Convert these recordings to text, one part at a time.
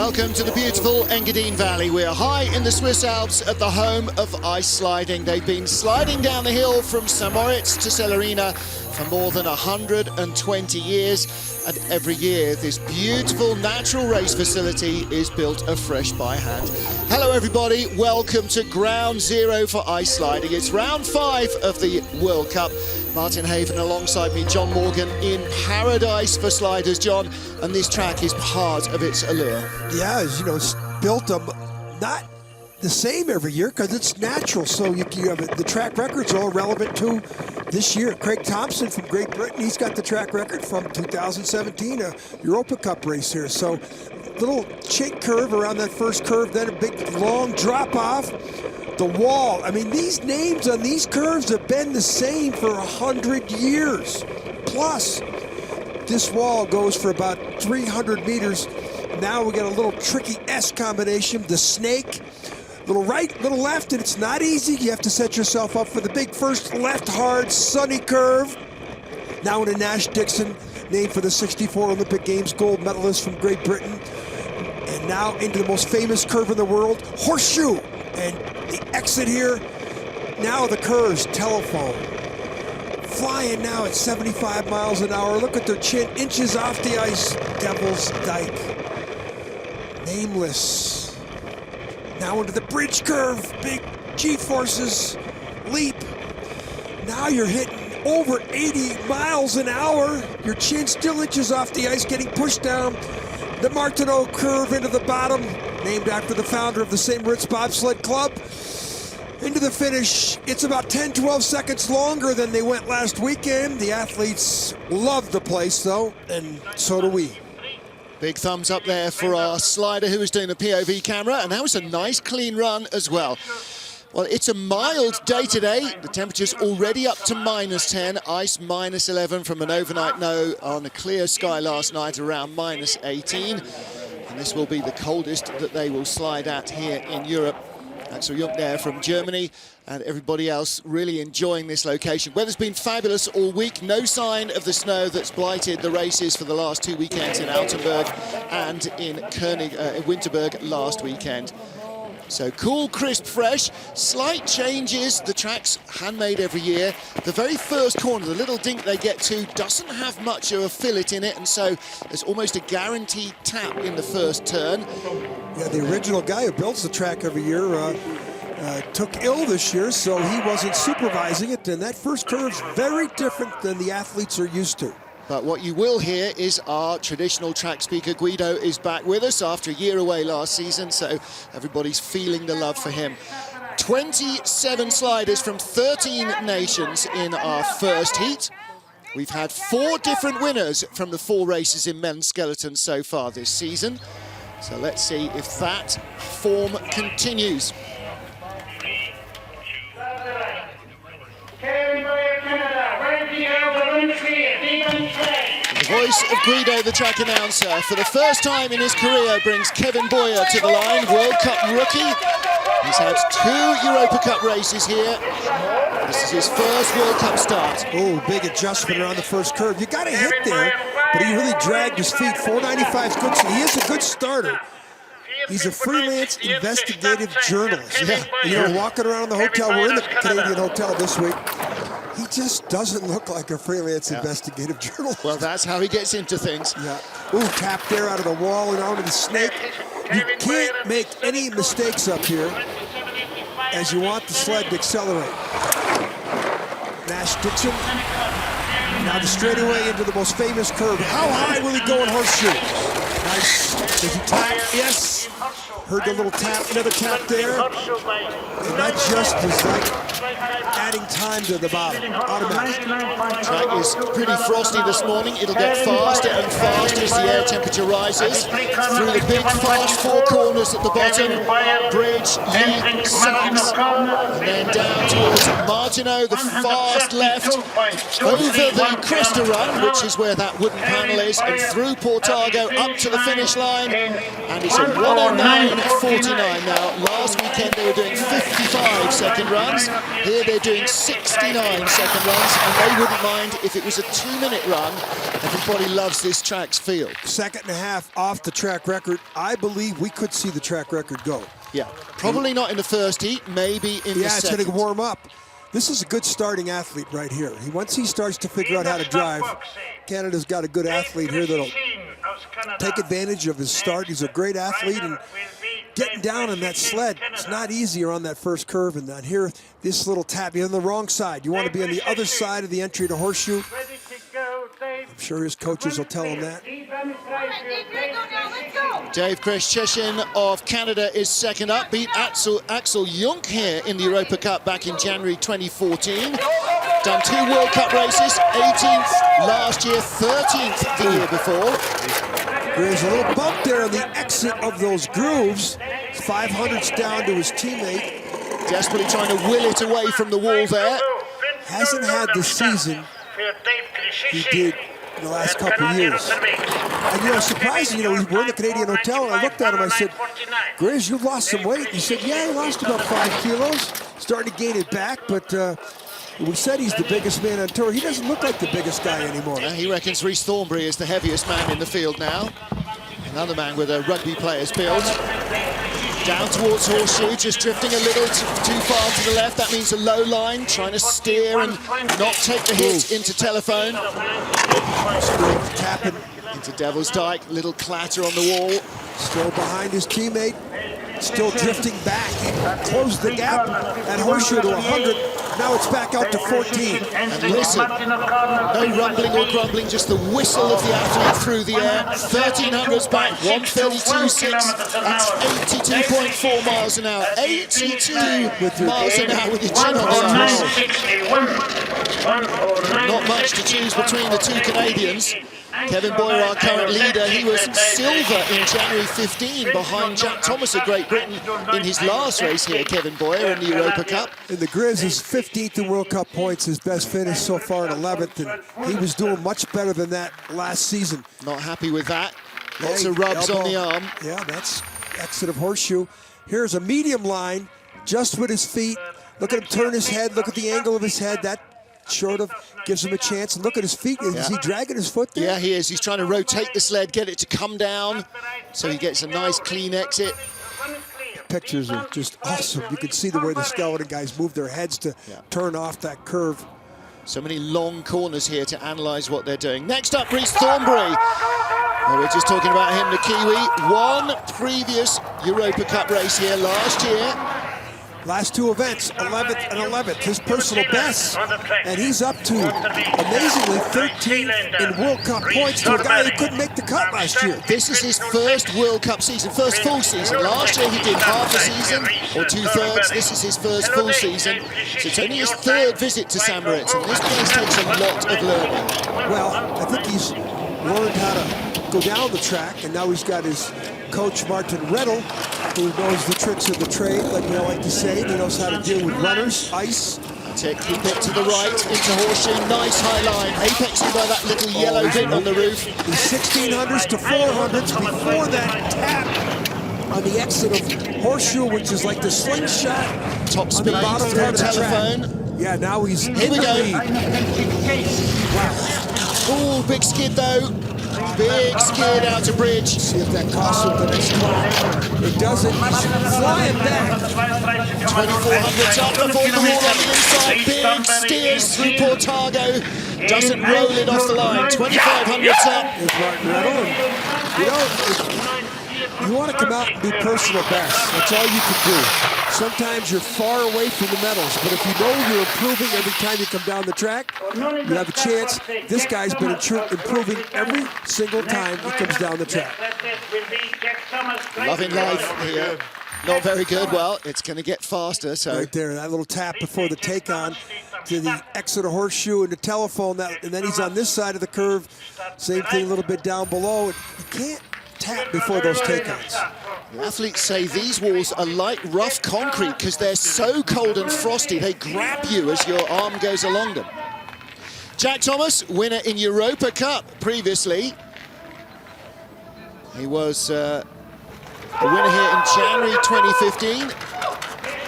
Welcome to the beautiful Engadin Valley. We are high in the Swiss Alps at the home of ice sliding. They've been sliding down the hill from St Moritz to Celerina for more than 120 years. And every year, this beautiful natural race facility is built afresh by hand. Hello, everybody. Welcome to Ground Zero for ice sliding. It's round 5 of the World Cup. Martin Haven alongside me, John Morgan, in paradise for sliders, John. And this track is part of its allure. Yeah, as you know, it's built not the same every year because it's natural. So you have the track records all relevant to this year. Craig Thompson from Great Britain, he's got the track record from 2017, a Europa Cup race here. So little chink curve around that first curve, then a big long drop off. The wall, I mean, these names on these curves have been the same for 100 years. Plus, this wall goes for about 300 meters. Now we got a little tricky S combination, the snake. Little right, little left, and it's not easy. You have to set yourself up for the big first left hard sunny curve. Now into Nash Dixon, named for the '64 Olympic Games gold medalist from Great Britain. And now into the most famous curve in the world, horseshoe. And the exit here, now the curves, telephone. Flying now at 75 miles an hour. Look at their chin, inches off the ice, Devil's Dyke. Nameless. Now into the bridge curve, big G-forces, leap. Now you're hitting over 80 miles an hour. Your chin still inches off the ice, getting pushed down. The Martineau curve into the bottom, named after the founder of the St Moritz bobsled club. Into the finish, it's about 10-12 seconds longer than they went last weekend. The athletes love the place though, and so do we. Big thumbs up there for our slider who was doing the POV camera, and that was a nice clean run as well. Well, it's a mild day today. The temperature's already up to -10, ice -11 from an overnight no on a clear sky last night around -18. And this will be the coldest that they will slide at here in Europe. Axel Jung there from Germany, and everybody else really enjoying this location. Weather's been fabulous all week. No sign of the snow that's blighted the races for the last 2 weekends in Altenburg and in Winterberg last weekend. So cool, crisp, fresh, slight changes. The track's handmade every year. The very first corner, the little dink they get to, doesn't have much of a fillet in it, and so there's almost a guaranteed tap in the first turn. Yeah, the original guy who builds the track every year took ill this year, so he wasn't supervising it, and that first curve's very different than the athletes are used to. But what you will hear is our traditional track speaker, Guido, is back with us after a year away last season, so everybody's feeling the love for him. 27 sliders from 13 nations in our first heat. We've had 4 different winners from the 4 races in men's skeleton so far this season. So let's see if that form continues. The voice of Guido, the track announcer, for the first time in his career brings Kevin Boyer to the line, World Cup rookie. He's had 2 Europa Cup races here. This is his first World Cup start. Oh, big adjustment around the first curve. You got to hit there, but he really dragged his feet. 495 is good. He is a good starter. He's a freelance investigative journalist. Yeah. You know, walking around the hotel, we're in the Canadian hotel this week. He just doesn't look like a freelance investigative journalist. Well, that's how he gets into things. Yeah. Ooh, tap there out of the wall and onto the snake. You can't make any mistakes up here as you want the sled to accelerate. Nash Dixon. Now the straightaway into the most famous curve. How high will he go in horseshoe? Nice. Does he tap? Yes. Heard the little tap, another tap there. And that just is like adding time to the bottom. Automatic. Track is pretty frosty this morning. It'll get faster and faster as the air temperature rises. Through the big fast 4 corners at the bottom. Bridge, leap, sacks, and then down towards Martineau, the fast left. Over the Cresta run, which is where that wooden panel is, and through Portago up to the finish line. And it's a 109.49 now. Last weekend weekend they were doing 55 second runs. Here they're doing 69 second runs, and they wouldn't mind if it was a 2-minute run. Everybody loves this track's feel. Second and a half off the track record. I believe we could see the track record go. Yeah, probably not in the first heat, maybe in the second. Yeah, it's going to warm up. This is a good starting athlete right here. Once he starts to figure out how to drive, Canada's got a good athlete here that'll take advantage of his start. He's a great athlete, and getting down on that sled, it's not easy on that first curve. And then here, this little tap, you're on the wrong side. You want to be on the other side of the entry to Horseshoe. I'm sure his coaches will tell him that. Dave Christian of Canada is second up, beat Axel Junk here in the Europa Cup back in January 2014. Done 2 World Cup races, 18th last year, 13th the year before. There's a little bump there on the exit of those grooves. 500s down to his teammate. Desperately trying to will it away from the wall there. Hasn't had the season he did in the last couple of years. And you know, surprising, you know, we're in the Canadian hotel, and I looked at him, I said, Grizz, you've lost some weight. He said, yeah, he lost about 5 kilos. Starting to gain it back, but we said he's the biggest man on tour. He doesn't look like the biggest guy anymore. He reckons Rhys Thornberry is the heaviest man in the field now. Another man with a rugby player's build. Down towards Horseshoe, just drifting a little too far to the left. That means a low line, trying to steer and not take the hit into Telephone. Tapping into Devil's Dyke, little clatter on the wall. Still behind his teammate, still drifting back. He closed the gap at Horseshoe to 100. Now it's back out to 14. And listen, no rumbling or grumbling, just the whistle of the athlete through the air. 1300's back, 132.6. That's 82.4 miles an hour. 82 miles an hour with your chin on the Not much to choose between the two Canadians. Kevin Boyer, our current leader, he was silver in January 15 behind Jack Thomas of Great Britain in his last race here, Kevin Boyer, in the Europa Cup. And the Grizz is 15th in World Cup points, his best finish so far at 11th, and he was doing much better than that last season. Not happy with that. Lots of rubs on the arm. Yeah, that's exit of Horseshoe. Here's a medium line, just with his feet. Look at him turn his head, look at the angle of his head. That sort of gives him a chance. And look at his feet. Is he dragging his foot there? Yeah, he is. He's trying to rotate the sled, get it to come down, so he gets a nice clean exit. Pictures are just awesome. You can see the way the skeleton guys move their heads to turn off that curve. So many long corners here to analyze what they're doing. Next up, Rhys Thornberry. Well, we're just talking about him, the Kiwi. Won previous Europa Cup race here last year. Last 2 events, 11th and 11th, his personal best. And he's up to, amazingly, 13 in World Cup points to a guy who couldn't make the cut last year. This is his first World Cup season, first full season. Last year he did half a season, or 2/3. This is his first full season. So it's only his 3rd visit to St Moritz, and this place takes a lot of learning. Well, I think he's learned how to go down the track, and now he's got his coach Martin Rettel, who knows the tricks of the trade, like we all like to say. He knows how to deal with runners, ice. Keep it to the right, into Horseshoe, nice high line, apexing by that little yellow bit on the roof. The 1600s to 400s before that tap on the exit of Horseshoe, which is like the slingshot top speed on the bottom through part of the Telephone. Track. Yeah, now he's here we go. Wow. Ooh, big skid though. Big skid out to bridge. See if that costs him the next climb. It doesn't. He's flying back. 2400's up before the wall on the inside. Big steers through Portago. Doesn't roll it off the line. 2500's up. There's Martin Rettel. You know, you want to come out and be personal best. That's all you can do. Sometimes you're far away from the medals, but if you know you're improving every time you come down the track, you have a chance. This guy's been improving every single time he comes down the track. Loving life here. Not very good. Well, it's going to get faster. So right there, that little tap before the take-on to the exit of Horseshoe and the Telephone, and then he's on this side of the curve. Same thing a little bit down below. You can't tap before those take-ons. The athletes say these walls are like rough concrete because they're so cold and frosty. They grab you as your arm goes along them. Jack Thomas, winner in Europa Cup previously. He was a winner here in January 2015.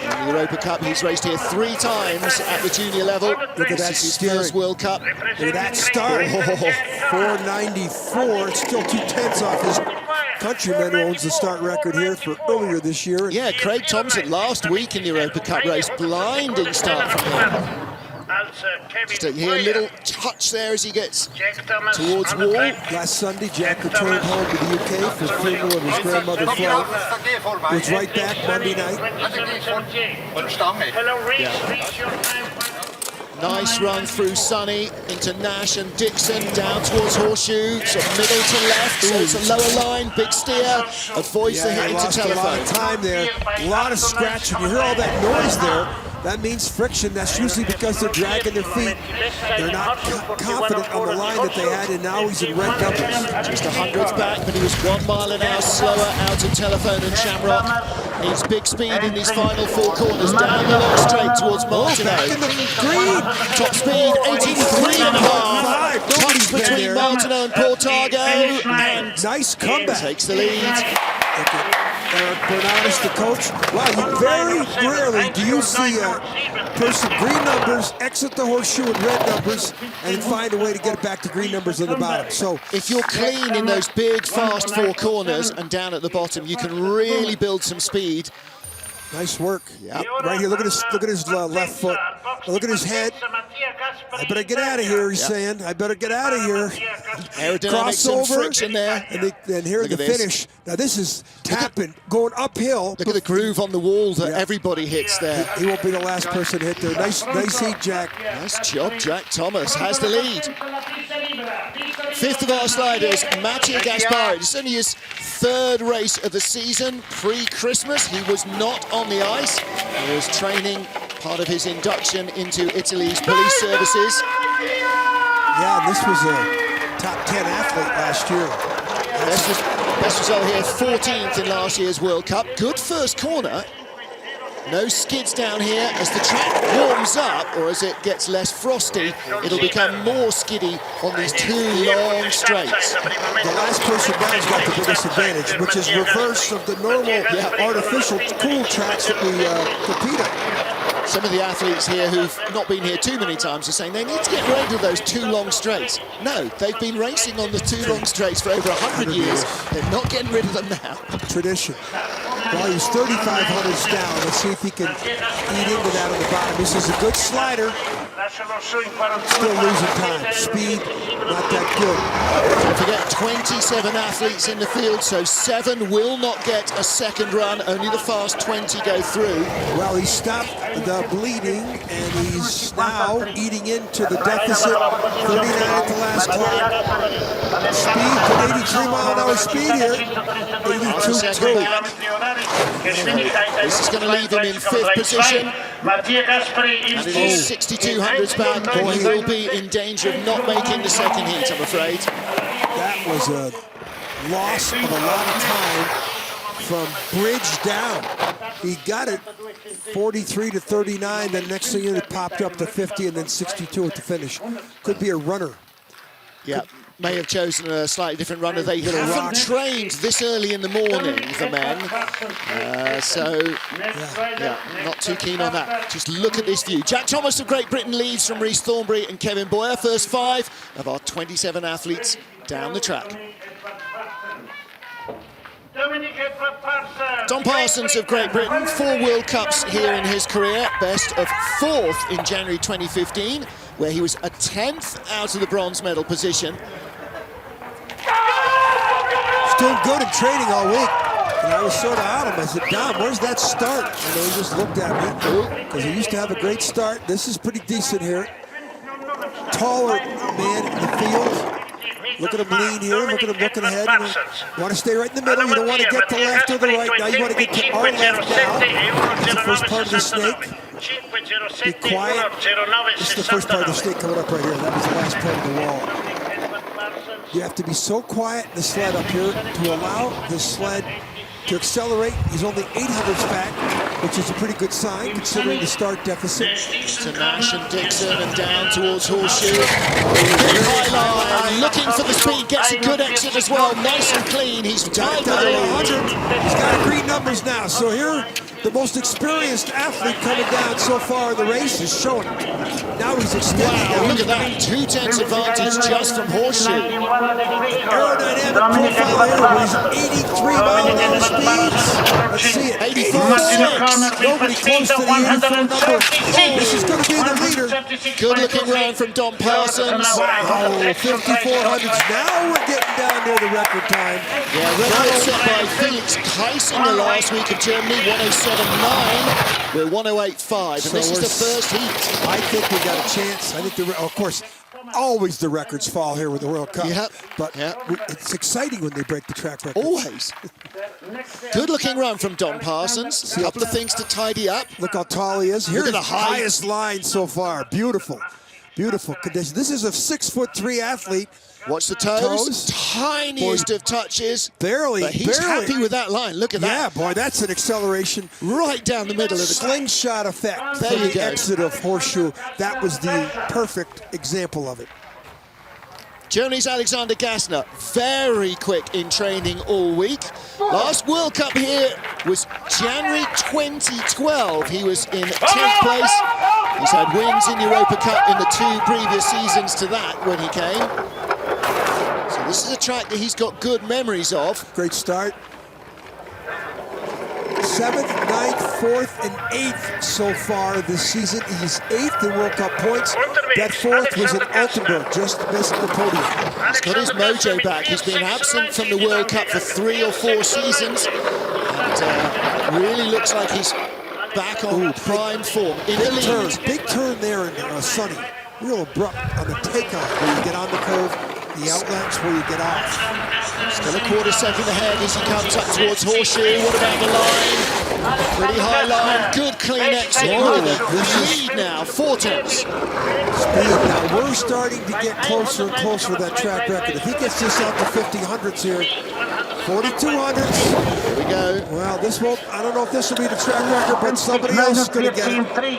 In the Europa Cup, he's raced here 3 times at the junior level. Look at that This is his steering. first World Cup. Look at that start. 494. It's still 2/10 off his countryman who owns the start record here for earlier this year. Yeah, Craig Thompson last week in the Europa Cup race. Blinding start from him. Just a little touch there as he gets towards wall. Last Sunday, Jack returned home to the UK for the funeral of his grandmother, Flo. He was right back Monday night. Nice run through Sunny into Nash and Dixon, down towards Horseshoe, sort of middle to left, so it's a lower line, big steer, avoids the hit into lost a lot of Telephone. time there, a lot of scratching. You hear all that noise there, that means friction. That's usually because they're dragging their feet. They're not confident on the line that they had, and now he's in red numbers. Just 100th back, but he was 1 mile an hour slower out of Telephone and Shamrock. Needs big speed in these final 4 corners, down the long straight towards Martineau. Back in the green. Top speed, 83.5. Nobody's Touch been between there. Martineau and Portago, and Nice comeback. takes the lead. Look at Eric Bernardis, the coach. Wow, very rarely do you see a person green numbers, exit the horseshoe with red numbers, and find a way to get it back to green numbers on the bottom. So If you're clean in those big, fast 4 corners and down at the bottom, you can really build some speed. nice work. Yep. Right here, look at his left foot. Look at his head. I better get out of here, he's saying. I better get out of here. Aerodynamics and friction there. And here Look the at this. finish. Now this is tapping, going uphill. Look at the groove on the wall that everybody hits there. He won't be the last person hit there. Nice heat, Jack. Nice job, Jack Thomas has the lead. 5th of our sliders, Mattia Gaspari. It's only his 3rd race of the season, pre-Christmas. He was not on the ice. He was training, part of his induction into Italy's police services. Yeah, and this was a top 10 athlete last year. Best result here, 14th in last year's World Cup. Good first corner. No skids down here. As the track warms up, or as it gets less frosty, it'll become more skiddy on these 2 long straights. The last person down's got the biggest advantage, which is reverse of the normal artificial cool tracks that we compete at. Some of the athletes here who've not been here too many times are saying they need to get rid of those 2 long straights. No, they've been racing on the 2 long straights for over 100 years. They're not getting rid of them now. Tradition. Well, he's 3,500s down. Let's see if he can eat into that on the bottom. This is a good slider. Still losing time. Speed, not that good. Don't forget, 27 athletes in the field, so 7 will not get a second run. Only the fast 20 go through. Well, he stopped the bleeding, and he's now eating into the deficit. 39 at the last clock. Speed, an 83-mile-an-hour speed here. 82.2. This is going to leave him in 5th position. And it is 6,200s back, and he will be in danger of not making the second heat, I'm afraid. That was a loss of a lot of time from bridge down. He got it 43 to 39, then next thing it popped up to 50 and then 62 at the finish. Could be a runner. Yeah, may have chosen a slightly different runner. They haven't trained this early in the morning, the men. Not too keen on that. Just look at this view. Jack Thomas of Great Britain leads from Rhys Thornbury and Kevin Boyer. First 5 of our 27 athletes down the track. Don Parsons of Great Britain, 4 World Cups here in his career. Best of 4th in January 2015, where he was a 10th out of the bronze medal position. He's doing good in training all week. And I was sort of out of him. I said, Dom, where's that start? And he just looked at me, because he used to have a great start. This is pretty decent here. Taller man in the field. Look at him lean here, look at him looking ahead. You want to stay right in the middle, you don't want to get to the left or the right. Now you want to get to our left now. That's the first part of the snake. Be quiet. This is the first part of the snake coming up right here. That was the last part of the wall. You have to be so quiet in the sled up here to allow the sled to accelerate. He's only 800s back, which is a pretty good sign considering the start deficit. To Nash and Dixon and down towards Horseshoe. Big high line, looking for the speed, gets a good exit as well. Nice and clean. He's tied with Down the to lead. 100. He's got green numbers now. So here the most experienced athlete coming down so far in the race is showing it. Now he's extending. Wow, look at that. 2/10 advantage just from Horseshoe. Aerodynamic profile here with 83-mile-an-hour speeds. Let's see it. 84.6. Nobody close to the 84 number. Oh, this is going to be the leader. Good looking round from Dom Parsons. Oh, 5400s. Now we're getting down near the record time. Yeah, record set by Felix Kaisinger the last week of Germany, 107.9. We're 108.5, and So this is the first heat. I think we got a chance. I think, of course, always the records fall here with the World Cup. Yep. But it's exciting when they break the track record. Always. Good looking run from Dom Parsons. A couple of things to tidy up. Look how tall he is. Here's at the the height. highest line so far. Beautiful. Beautiful condition. This is a 6'3" athlete. Watch the toes. Tiniest of touches. Barely. But he's happy with that line. Look at that. Yeah, boy, that's an acceleration. Right down the middle of the slingshot effect. There from you the go. exit of Horseshoe. That was the perfect example of it. Germany's Alexander Gassner, very quick in training all week. Last World Cup here was January 2012. He was in 10th place. He's had wins in Europa Cup in the 2 previous seasons to that when he came. So this is a track that he's got good memories of. Great start. 7th, 9th, 4th, and 8th so far this season. He's 8th in World Cup points. That 4th was in Altenburg, just missed the podium. He's got his mojo back. He's been absent from the World Cup for 3 or 4 seasons. And really looks like he's back on prime form. In the lead. Big turn there in Sunny. Real abrupt on the takeoff where you get on the curve. The outlets where you get off. Still a quarter second ahead as he comes up towards Horseshoe. What about the line? Pretty high line. Good clean exit. Look at the lead now. 4/10. Speed. Now we're starting to get closer and closer to that track record. If he gets this out to 50/100s here, 4200s. Here we go. Well, this won't. I don't know if this will be the track record, but somebody else is going to get it. Getting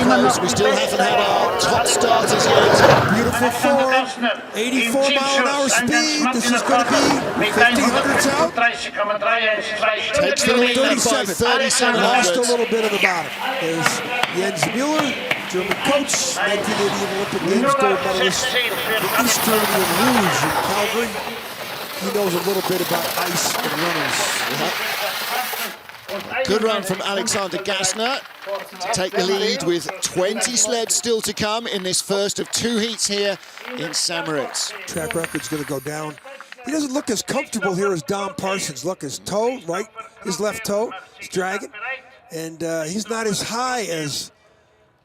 close. We still haven't had our top starters yet. Beautiful form. 84-mile-an-hour speed. This is going to be 50/100s out. Takes the lead by 37. 37 Lost a hundredths. little bit of the bottom. There's Jens Mueller, German coach, 1980 Olympic Games gold medalist, the East Germany Rouge in Calgary. He knows a little bit about ice and runners. Good run from Alexander Gassner to take the lead with 20 sleds still to come in this first of 2 heats here in St Moritz. Track record's going to go down. He doesn't look as comfortable here as Dom Parsons. Look, his toe, right, his left toe is dragging. And he's not as high as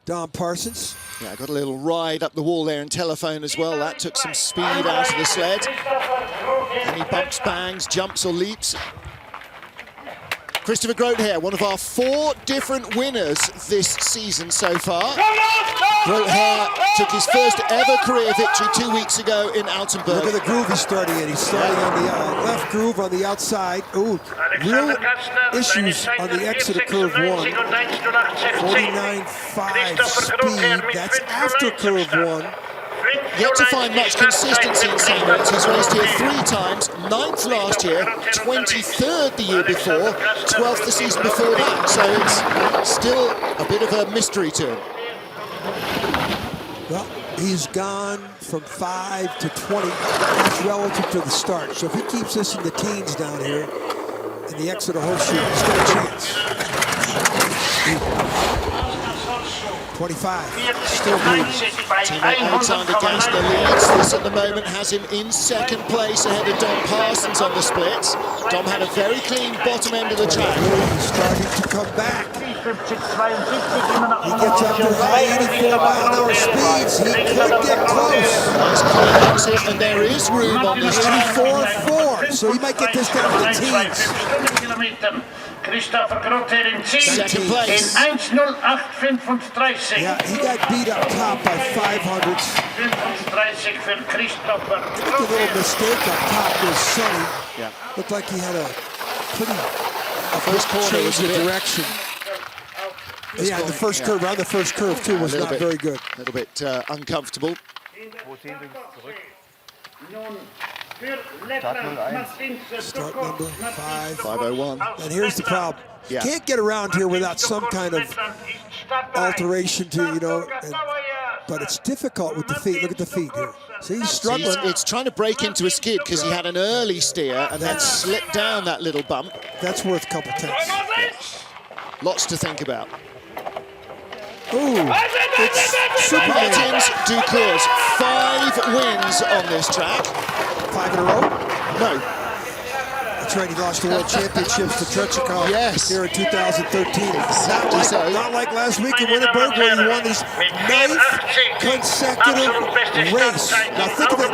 Dom Parsons. Yeah, got a little ride up the wall there in telephone as well. That took some speed out of the sled. Any bumps, bangs, jumps or leaps. Christopher Groothair, one of our 4 different winners this season so far. Groothair took his first ever career victory 2 weeks ago in Altenburg. Look at the groove he's starting in. He's starting on the left groove on the outside. Ooh, real issues on the exit of curve 1. 49.5 speed. That's after curve 1. Yet to find much consistency in St Moritz. He's raced here 3 times, 9th last year, 23rd the year before, 12th the season before that. So it's still a bit of a mystery to him. Well, he's gone from 5 to 20. That's relative to the start. So if he keeps this in the teens down here, in the exit of Horseshoe, he's got a chance. 25. Still moving. Teammate Alexander Gassner leads. This at the moment has him in 2nd place ahead of Dom Parsons on the splits. Dom had a very clean bottom end of the track. He's starting to come back. He gets up to high 84-mile-an-hour speeds. He could get close. Nice clean exit, and there is room on this track. 84.4, so he might get this down to the teens. Second place. Yeah, he got beat up top by 500s. I think a little mistake up top was Sunny. Yeah. Looked like he had a pretty First corner change was a of bit. direction. Yeah, the first curve, around the first curve too, was not very good. A little bit uncomfortable. Start number 5. 5:01. And here's the problem. Yeah. You can't get around here without some kind of alteration to, you know, but it's difficult with the feet. Look at the feet here. See, he's struggling. It's trying to break into a skid because he had an early steer and then slipped down that little bump. That's worth a couple tenths. Lots to think about. Ooh, it's Superman. Martins Ducours, 5 wins on this track. 5 in a row? No. That's right, he lost the World Championships to Trechikov here in 2013. Not like last week in Wittenberg where he won his 9th consecutive race. Now think of that,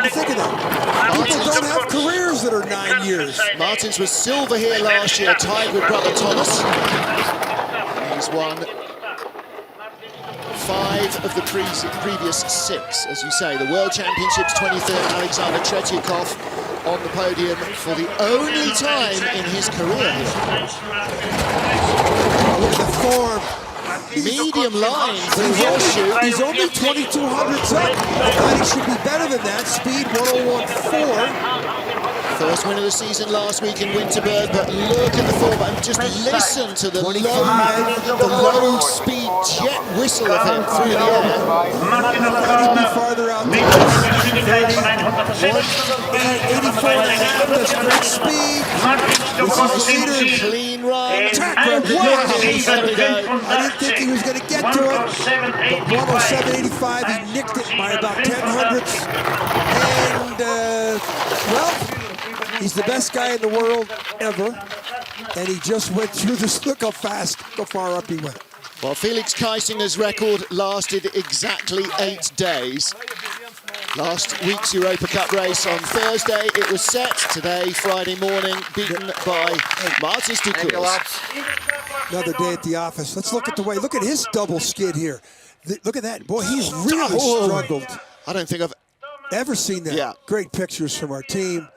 People don't have careers that are 9 years. Martins was silver here last year, tied with brother Thomas. He's won 5 of the previous 6, as you say. The World Championships 23rd, Alexander Tretyakov on the podium for the only time in his career here. Look at the form. Medium line for the horseshoe. He's only 2,200s up. I thought he should be better than that. Speed 101.4. First win of the season last week in Winterberg, but look at the form and just listen to the low speed jet whistle of him through the air. He'd be farther out there. 84.5, that's great speed. This is the leader. Clean run. Track record. There we go. I didn't think he was going to get to it, but 107.85, he nicked it by about 10 hundredths. And, well, he's the best guy in the world ever, and he just went through this. Look how fast, how far up he went. Well, Felix Keisinger's record lasted exactly 8 days. Last week's Europa Cup race on Thursday, it was set. Today, Friday morning, beaten by Martins Ducours. Another day at the office. Let's look at the way. Look at his double skid here. Look at that. Boy, he's really struggled. I don't think I've ever seen that. Yeah. Great pictures from our team.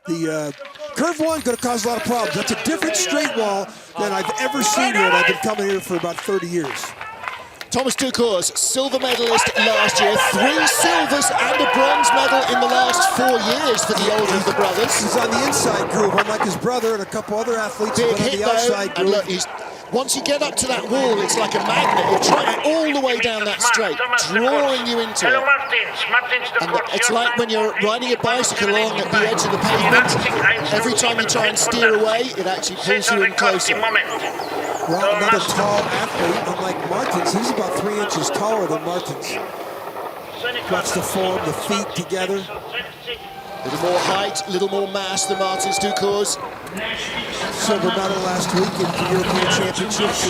The curve one going to cause a lot of problems. That's a different straight wall than I've ever seen here, and I've been coming here for about 30 years. Thomas Ducours, silver medalist last year, 3 silvers and a bronze medal in the last 4 years for the older of the brothers. He's on the inside groove, unlike his brother and a couple other athletes. Big on hit the outside though, groove. and look, once you get up to that wall, it's like a magnet. It's trying all the way down that straight, drawing you into it. And it's like when you're riding a bicycle along at the edge of the pavement. Every time you try and steer away, it actually pulls you in closer. Well, another tall athlete, unlike Martins. He's about 3 inches taller than Martins. Watch the form, the feet together. A little more height, a little more mass than Martins Ducours. Silver medal last week in the European Championships.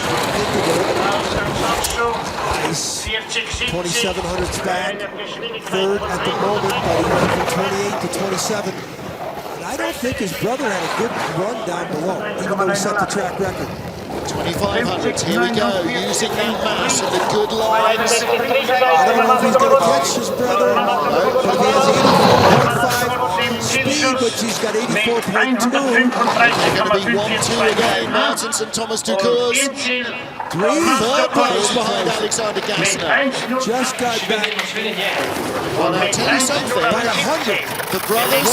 Nice. 2,700s back. 3rd at the moment, but he went from 28 to 27. And I don't think his brother had a good run down below, even though he set the track record. 2,500, here we go, using that mass and the good lines. I don't know if he's going to catch his brother, but he has 84.5 speed, but he's got 84.2. They're going to be 1-2 again, Martins and Thomas Ducours. 3rd place behind Alexander Gassner. Just got back. Well, I'll tell you something. By 100. The brothers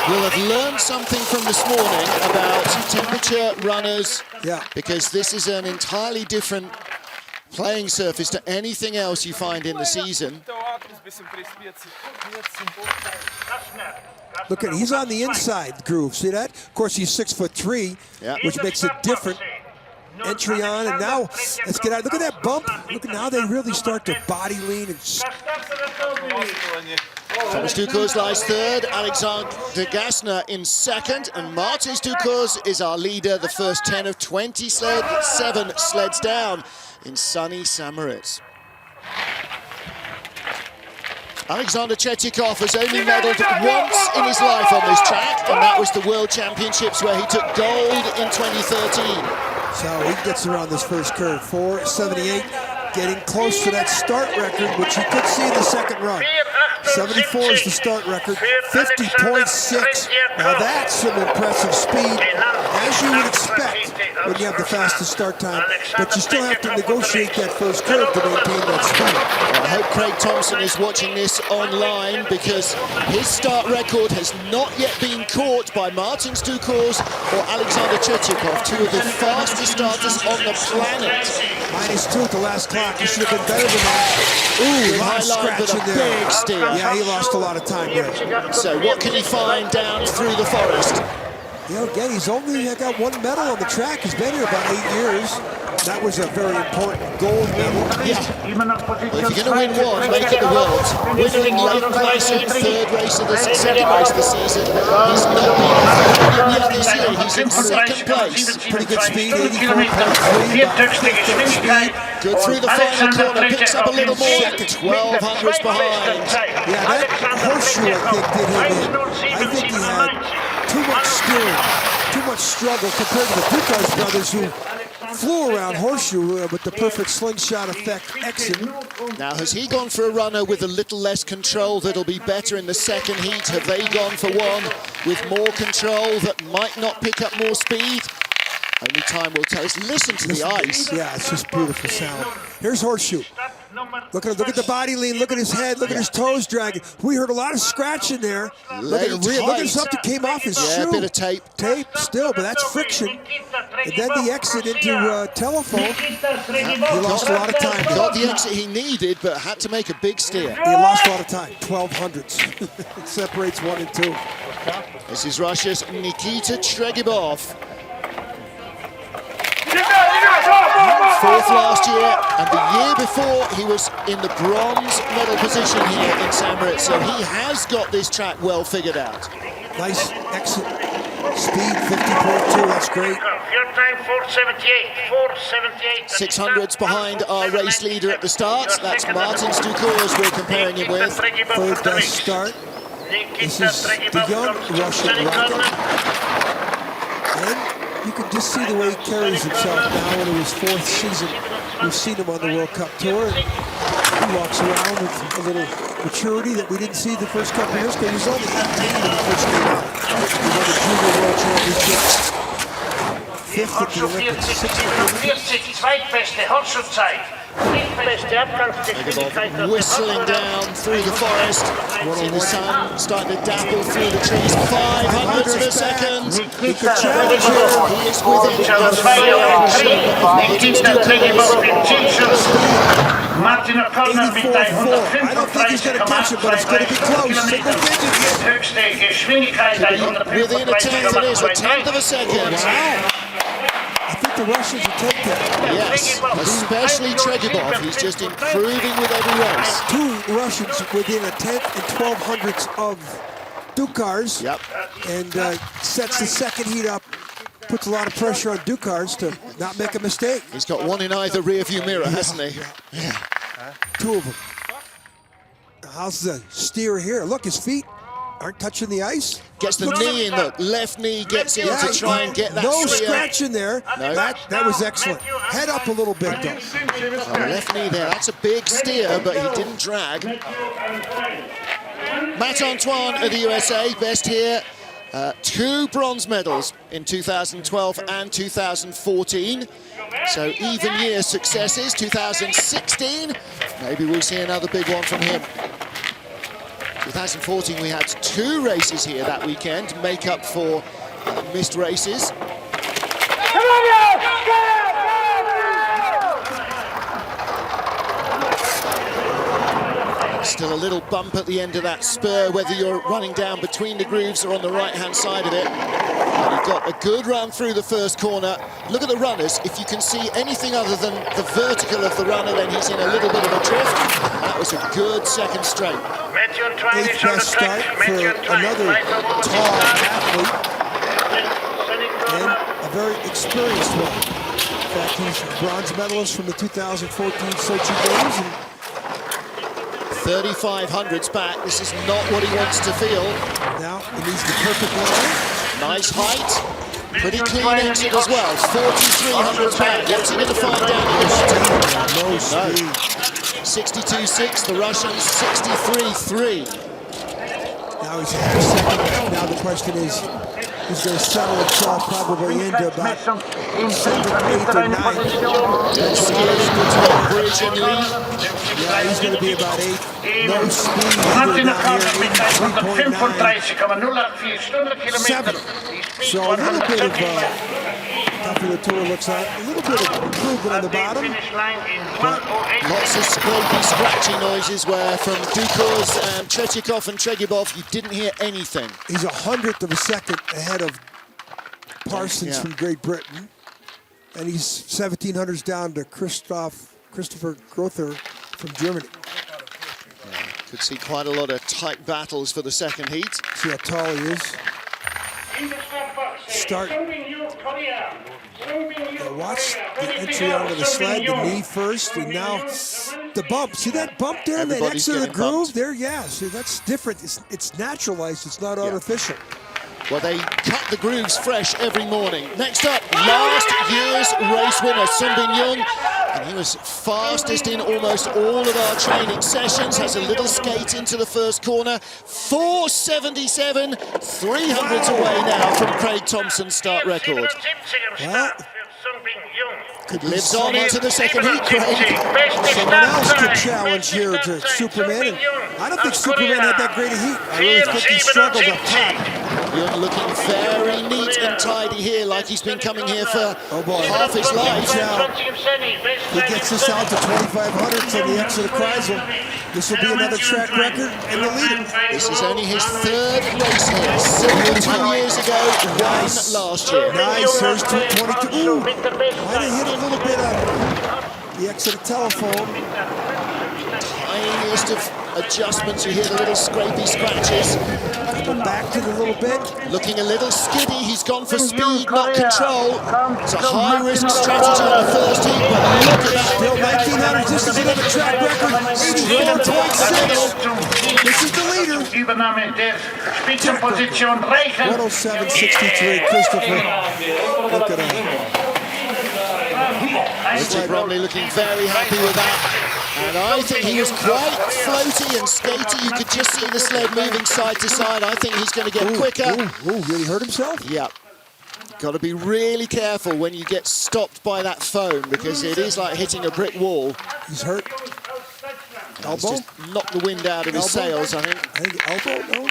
will have learned something from this morning about temperature runners. Yeah. Because this is an entirely different playing surface to anything else you find in the season. Look at, he's on the inside groove. See that? Of course, he's 6'3", which makes it different. Entry on, and now let's get out. Look at that bump. Look at now they really start to body lean and. Thomas Ducours lies 3rd, Alexander Gassner in 2nd, and Martins Ducours is our leader. The first 10 of 27 sleds down in sunny St Moritz. Alexander Tretyakov has only medalled once in his life on this track, and that was the World Championships where he took gold in 2013. So he gets around this first curve, 4.78, getting close to that start record, which you could see in the second run. 74 is the start record, 50.6. Now that's some impressive speed, as you would expect. when you have the fastest start time, but you still have to negotiate that first curve to maintain that speed. Well, I hope Craig Thompson is watching this online, because his start record has not yet been caught by Martin Stukors or Alexander Chechikov, two of the fastest starters on the planet. -2 at the last clock. He should have been better than that. Ooh, a lot of scratch in there. Big steer. Yeah, he lost a lot of time there. So what can he find down through the forest? You know, again, he's only got 1 medal on the track. He's been here about 8 years. That was a very important gold medal. Yeah. Well, if you're going to win one, make it the world. Winning late classic, third race of the second race of the season. He's not been yet this year. He's in second place. Pretty good speed, 84.3. Good through the final corner, picks up a little more. 12 hundredths behind. Yeah, that horseshoe, I think, did him in. I think he had too much steering, too much struggle compared to the Ducas brothers, who flew around horseshoe with the perfect slingshot effect exit. Now, has he gone for a runner with a little less control that'll be better in the second heat? Have they gone for one with more control that might not pick up more speed? Only time will tell us. Listen to the ice. Yeah, it's just beautiful sound. Here's horseshoe. Look at the body lean, look at his head, look at his toes dragging. We heard a lot of scratching there. Look at something came off his shoe. Yeah, a bit of tape. Tape still, but that's friction. And then the exit into telephone. He lost a lot of time. Got the exit he needed, but had to make a big steer. He lost a lot of time, 12 hundredths. It separates 1 and 2. This is Russia's Nikita Tregibov. 4th last year, and the year before he was in the bronze medal position here in St Moritz, so he has got this track well figured out. Nice exit. Speed 50.2, that's great. Your time 4:78. 4:78. 600ths behind our race leader at the start. That's Martin Stukors we're comparing him with. Third best start. This is the young Russian rocket. And you can just see the way he carries himself now into his 4th season. We've seen him on the World Cup Tour. And he walks around with a little maturity that we didn't see the first couple of years, because he was only 18 when he first came out. He won the Junior World Championship. 5th at the Olympics, 6th at the Olympics. Whistling down through the forest. See the sun starting to dapple through the trees. 500ths of a second. He could challenge here. He is within Martin O'Connor 84.4. I don't think he's going to catch it, but it's going to be close. Single digits. within a tenth. It is a tenth of a second. Wow. I think the Russians will take that. Yes, especially Tregibov. He's just improving with every race. 2 Russians within a tenth and 1200ths of Dukars. Yep. And sets the second heat up. Puts a lot of pressure on Dukars to not make a mistake. He's got one in either rear view mirror, hasn't he? Yeah. 2 of them. How's the steer here? Look, his feet aren't touching the ice. Gets the knee in, the left knee gets in to try and get that no steer. scratch in there. No. That was excellent. Head up a little bit, though. Left knee there. That's a big steer, but he didn't drag. Matt Antoine of the USA, best here. 2 bronze medals in 2012 and 2014. So even year successes. 2016, maybe we'll see another big one from him. 2014, we had 2 races here that weekend, make up for missed races. Still a little bump at the end of that spur, whether you're running down between the grooves or on the right-hand side of it. And he got a good run through the first corner. Look at the runners. If you can see anything other than the vertical of the runner, then he's in a little bit of a drift. That was a good second straight. 8th best start for another tall athlete. And a very experienced one. In fact, he's a bronze medalist from the 2014 Sochi Games. And 3,500s back. This is not what he wants to feel. now he needs the perfect line. Nice height. Pretty clean exit as well. 4,300s back. What's he going to find down here? No speed. 62.6. The Russians 63.3. Now he's in the second. Now the question is, He's going to settle himself probably into about 7th, 8th, or 9th. Yeah, he's going to be about 8th. No speed either down here, 83.9. 7th. So a little bit of after the tour looks like a little bit of improvement on the bottom. But lots of scrapey, scratchy noises where from Dukos and Tretyakov and Tregibov you didn't hear anything. He's 100th of a second ahead of Parsons from Great Britain. And he's 1700s down to Christopher Grother from Germany. Could see quite a lot of tight battles for the second heat. See how tall he is. Start. Watch the entry onto the sled, the knee first, and now the bump. See that bump there, that exit of the groove? Bumped. There, yeah, see that's different. It's naturalized, it's not artificial. Well, they cut the grooves fresh every morning. Next up, last year's race winner, Sunbin Jung. And he was fastest in almost all of our training sessions. Has a little skate into the first corner. 4:77, 300s away now from Craig Thompson's start record. Well, lives on into the second heat, Craig. Someone else could challenge here to Superman. And I don't think Superman had that great a heat. I really think he struggled up top. Jung looking very neat and tidy here, like he's been coming here for half his life. He gets this out to 2,500 on the exit of Kreisel. This will be another track record and the leader. This is only his third race here. Silver 2 years ago, one last year. Nice, there's 222. Ooh, might have hit a little bit on the exit of telephone. Tiniest of adjustments, you hear the little scrapey scratches. Coming back to the little bit. Looking a little skiddy, he's gone for speed, not control. It's a high-risk strategy on the first heat, but look at that. Still 1900s, this is another track record, 84.6. This is the leader. 107.63, Christopher. Look at that. Richard Bromley looking very happy with that. And I think he was quite floaty and skatey. You could just see the sled moving side to side. I think he's going to get quicker. Really hurt himself? Yeah. Got to be really careful when you get stopped by that foam because it is like hitting a brick wall. He's hurt. Elbow? He's just knocked the wind out of his sails, I think. Elbow, no?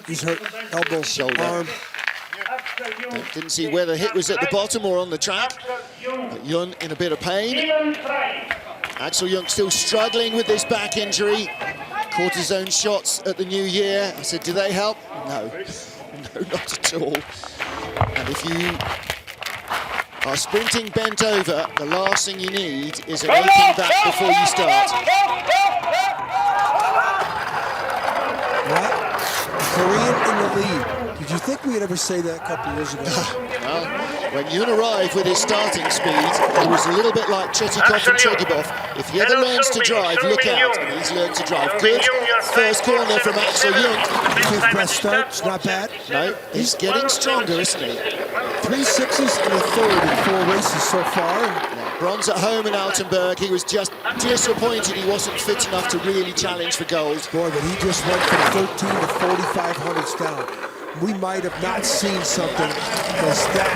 He's hurt. Elbow, shoulder, arm. Didn't see where the hit was at the bottom or on the track. But Jung in a bit of pain. Axel Jung still struggling with this back injury. Cortisone shots at the new year. I said, do they help? No, no, not at all. And if you are sprinting bent over, the last thing you need is an aching back before you start. What? Korean in the lead. Did you think we'd ever say that a couple years ago? Well, when Jung arrived with his starting speed, he was a little bit like Tretyakov and Tregibov. If he ever learns to drive, look out. And he's learned to drive good. First corner from Axel Jung. Fifth best start, it's not bad. No, he's getting stronger, isn't he? 3 6s and a third in 4 races so far. Bronze at home in Altenburg. He was just disappointed he wasn't fit enough to really challenge for gold. Boy, but he just went from 13 to 4,500s down. We might have not seen something because that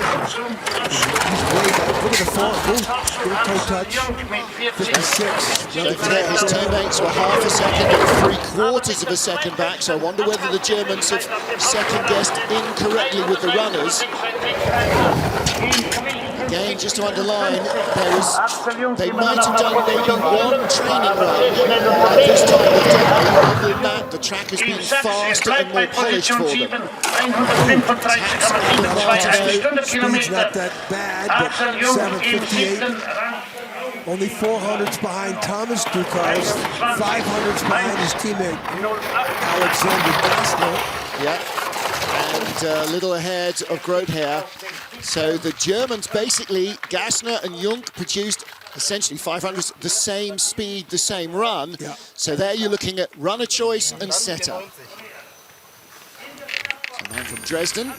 he's way back. Look at the form. Good toe touch. 56. Don't forget his teammates were half a second and 3/4 of a second back, so I wonder whether the Germans have second-guessed incorrectly with the runners. Again, just to underline, they might have done maybe one training run this time of day. Other than that, the track has been faster and more polished for them. Speed's not that bad, but 7:58. Only 400s behind Thomas Ducars, 500s behind his teammate Alexander Gassner. Yeah, and a little ahead of Grother. So the Germans basically, Gassner and Jung produced essentially 500s, the same speed, the same run. Yeah. So there you're looking at runner choice and setup. So man from Dresden.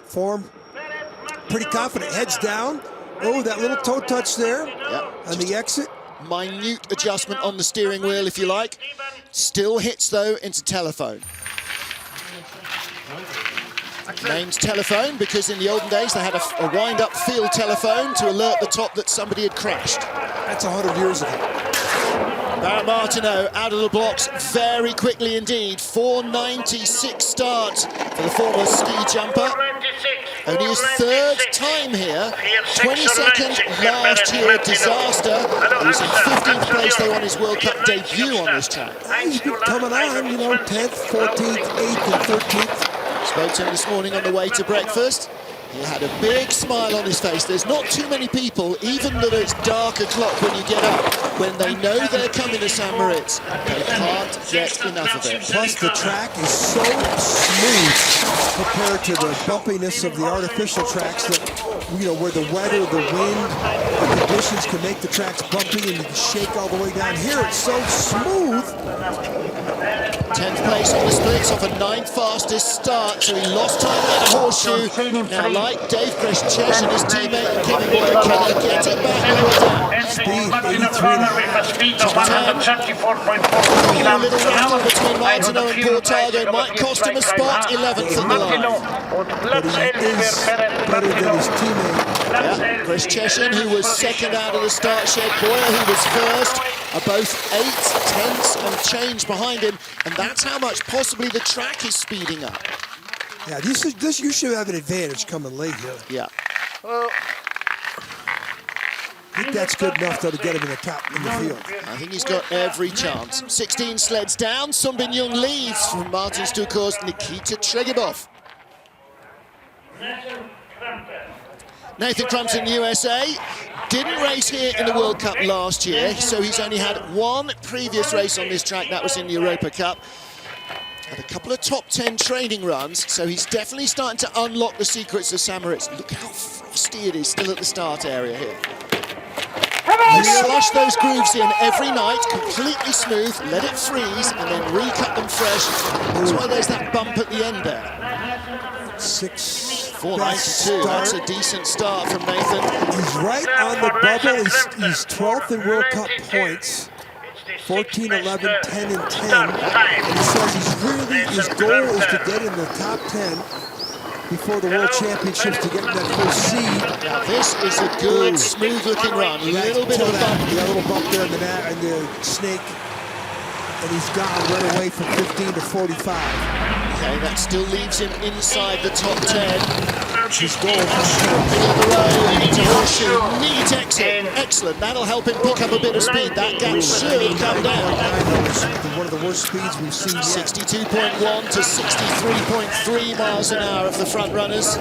Form, pretty confident, heads down. Oh, that little toe touch there on the exit. Minute adjustment on the steering wheel, if you like. Still hits, though, into telephone. Named telephone because in the olden days they had a wind-up field telephone to alert the top that somebody had crashed. That's 100 years ago. Barrett Martineau out of the blocks very quickly indeed. 4.96 start for the former ski jumper. Only his third time here. 22nd last year, disaster. He was in 15th place though on his World Cup debut on this track. He's been coming on, you know, 10th, 14th, 8th, and 13th. Spoke to him this morning on the way to breakfast. He had a big smile on his face. There's not too many people, even though it's dark o'clock when you get up, when they know they're coming to St Moritz, they can't get enough of it. Plus the track is so smooth compared to the bumpiness of the artificial tracks that, you know, where the weather, the wind, the conditions can make the tracks bumpy and you can shake all the way down. Here it's so smooth. 10th place on the splits off a 9th fastest start, so he lost time at the horseshoe. Now, like Dave Christchurch and his teammate Kevin Boyd, can they get it back lower down? Speed, 83. With a speed of 134.4 A little kilometers an hour. rattle between Martineau and Portago might cost him a spot, 11th in the line. But he is better than his teammate. Yeah. Chris Cheshin, who was second out of the start shed, Boyer, who was first, are both 8 tenths and change behind him, and that's how much possibly the track is speeding up. Yeah, this you should have an advantage coming late here. Yeah. I think that's good enough though to get him in the top in the field. I think he's got every chance. 16 sleds down, Sunbin Young leads from Martin Stukor's Nikita Tregibov. Nathan Crumpton, USA, didn't race here in the World Cup last year, so he's only had one previous race on this track, that was in the Europa Cup. Had a couple of top 10 training runs, so he's definitely starting to unlock the secrets of St Moritz. Look how frosty it is still at the start area here. You slush those grooves in every night, completely smooth, let it freeze, and then recut them fresh. That's why there's that bump at the end there. 4.92, that's a decent start from Nathan. He's right on the bubble. He's 12th in World Cup points. 14, 11, 10, and 10. And he says his goal is to get in the top 10 before the World Championships to get in that first seed. Now this is a good, smooth-looking run. A little bit of a bump. A little bump there in the snake. And he's gone right away from 15 to 45. Okay, that still leaves him inside the top 10. His goal Middle of the road, into horseshoe, neat exit. Excellent, that'll help him pick up a bit of speed. That gap should come down. One of the worst speeds we've seen yet. 62.1 to 63.3 miles an hour of the front runners. So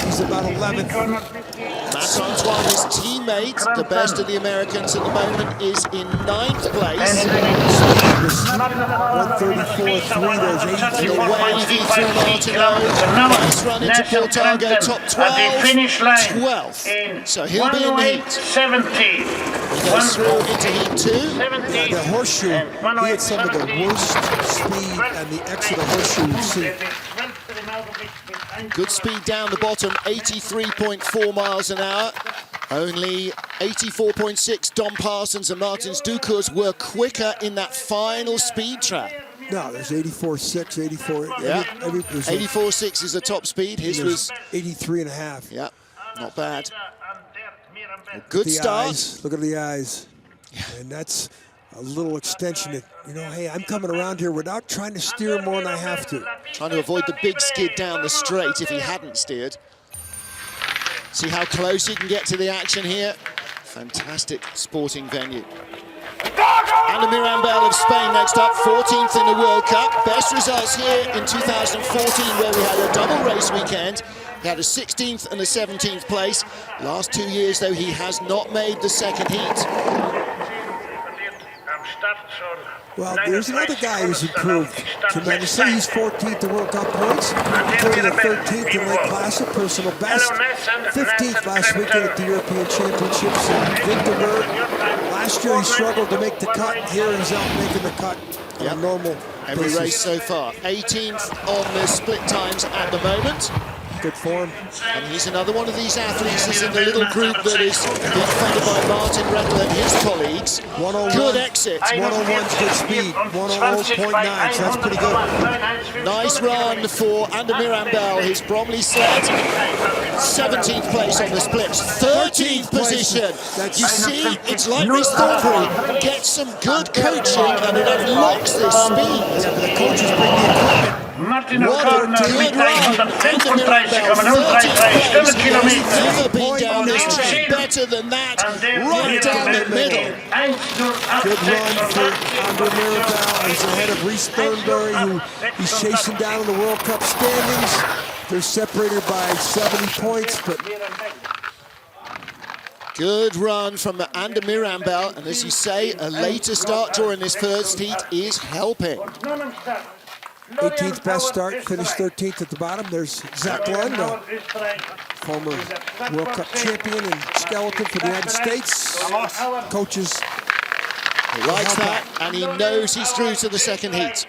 he's about 11th. Matt Antoine, his teammate, the best of the Americans at the moment, is in 9th place. 134.3, there's 8. Wavy through Martineau. Nice run into Portago, top 12. 12th. So he'll be in the heat. 17. He goes through into heat 2. Yeah, the horseshoe, he had some of the worst speed and the exit of horseshoe we've seen. Good speed down the bottom, 83.4 miles an hour. Only 84.6 Dom Parsons and Martin Stukor's were quicker in that final speed trap. No, there's 84.6, 84. Yeah, 84.6 is the top speed. His was 83.5. Yeah, not bad. A good start. Eyes. Look at the eyes. And that's a little extension. You know, hey, I'm coming around here without trying to steer more than I have to. Trying to avoid the big skid down the straight if he hadn't steered. See how close you can get to the action here. Fantastic sporting venue. Anna Mirambel of Spain next up, 14th in the World Cup. Best results here in 2014 where we had a double race weekend. He had a 16th and a 17th place. Last 2 years, though, he has not made the second heat. Well, there's another guy who's improved tremendously. He's 14th in World Cup points, 13th in Lake Placid, personal best, 15th last weekend at the European Championships in Vinterberg. Last year he struggled to make the cut. Here he's out making the cut on normal Every basis. race so far. 18th on the split times at the moment. Good form. And he's another one of these athletes that's in the little group that is being funded by Martin Rettel and his colleagues. 101. Good exit. 101's good speed. 100.9, so that's pretty good. Nice run for Ander Mirambel, his Bromley sled. 17th place on the splits. 13th position. You see, it's like Rhys Thornberry gets some good coaching and it unlocks this speed. Yeah, the coaches bring the equipment. Martin What a good run. Ander Mirambel, 13th place. He's never been down this track better than that. Right down the middle. Good run for Ander Mirambel. He's ahead of Rhys Thornberry, who he's chasing down in the World Cup standings. They're separated by 70 points, but good run from Ander Mirambel, and as you say, a later start during this first heat is helping. 18th best start, finished 13th at the bottom. There's Zach Lund, former World Cup champion and skeleton for the United States. Coaches. He likes that, and he knows he's through to the second heat.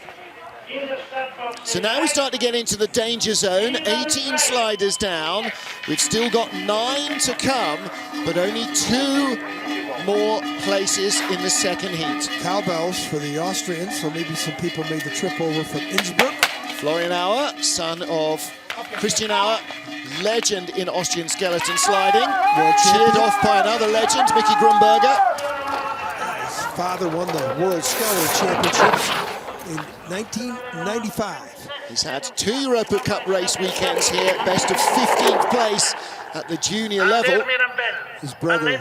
So now we start to get into the danger zone. 18 sliders down. We've still got 9 to come, but only 2 more places in the second heat. Cowbells for the Austrians, so maybe some people made the trip over from Innsbruck. Florian Auer, son of Christian Auer, legend in Austrian skeleton sliding. Cheered off by another legend, Mickey Grunberger. His father won the World Skeleton Championships in 1995. He's had 2 Europa Cup race weekends here, best of 15th place at the junior level. His brother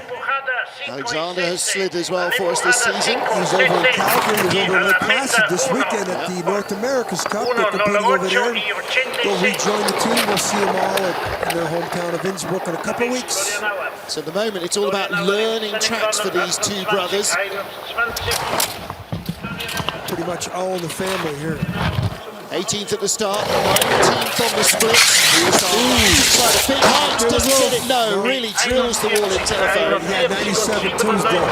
Alexander has slid as well for us this season. He's over in Calgary, he's over in Lake Placid this weekend at the North America's Cup. They're competing over there. They'll rejoin the team. We'll see them all in their hometown of Innsbruck in a couple of weeks. So at the moment, it's all about learning tracks for these 2 brothers. Pretty much all in the family here. 18th at the start, 19th on the splits. Tried a big height, doesn't get it, no, really drills the wall in telephone. Yeah, 97 Tuesday.